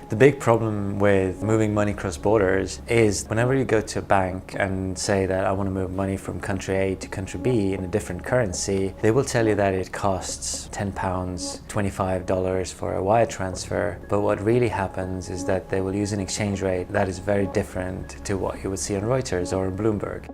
The big problem with moving money across borders is whenever you go to a bank and say that I want to move money from country A to country B in a different currency, they will tell you that it costs £10, $25 for a wire transfer. But what really happens is that they will use an exchange rate that is very different to what you would see on Reuters or on Bloomberg.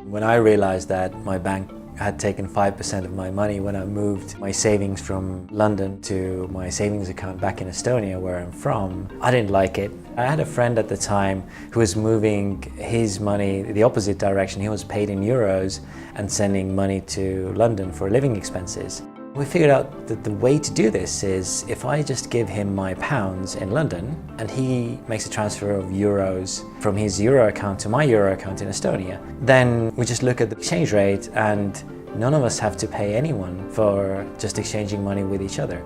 When I realized that my bank had taken 5% of my money when I moved my savings from London to my savings account back in Estonia, where I'm from, I didn't like it. I had a friend at the time who was moving his money the opposite direction. He was paid in euros and sending money to London for living expenses. We figured out that the way to do this is if I just give him my pounds in London and he makes a transfer of euros from his euro account to my euro account in Estonia, then we just look at the exchange rate and none of us have to pay anyone for just exchanging money with each other.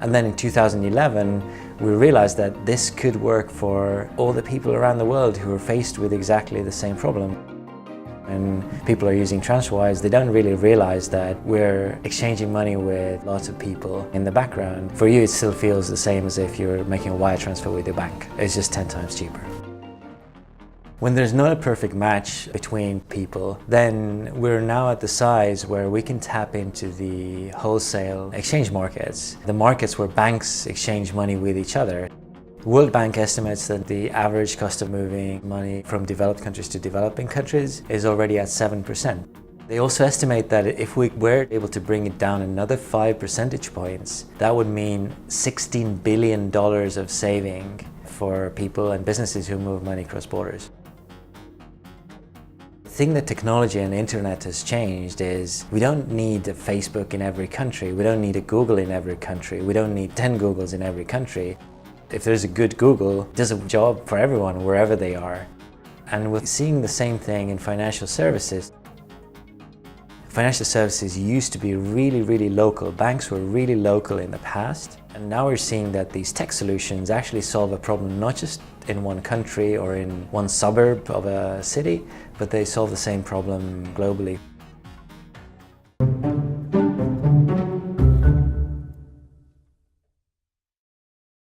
And then in 2011, we realized that this could work for all the people around the world who are faced with exactly the same problem. When people are using TrasnferWise, they don't really realize that we're exchanging money with lots of people in the background. For you, it still feels the same as if you're making a wire transfer with your bank. It's just 10 times cheaper. When there's not a perfect match between people, then we're now at the size where we can tap into the wholesale exchange markets, the markets where banks exchange money with each other. World Bank estimates that the average cost of moving money from developed countries to developing countries is already at 7%. They also estimate that if we were able to bring it down another 5 percentage points, that would mean $16 billion of saving for people and businesses who move money across borders. The thing that technology and the internet has changed is we don't need a Facebook in every country, we don't need a Google in every country, we don't need 10 Googles in every country. If there's a good Google, it does a job for everyone wherever they are. And we're seeing the same thing in financial services. Financial services used to be really local. Banks were really local in the past. And now we're seeing that these tech solutions actually solve a problem not just in one country or in one suburb of a city, but they solve the same problem globally.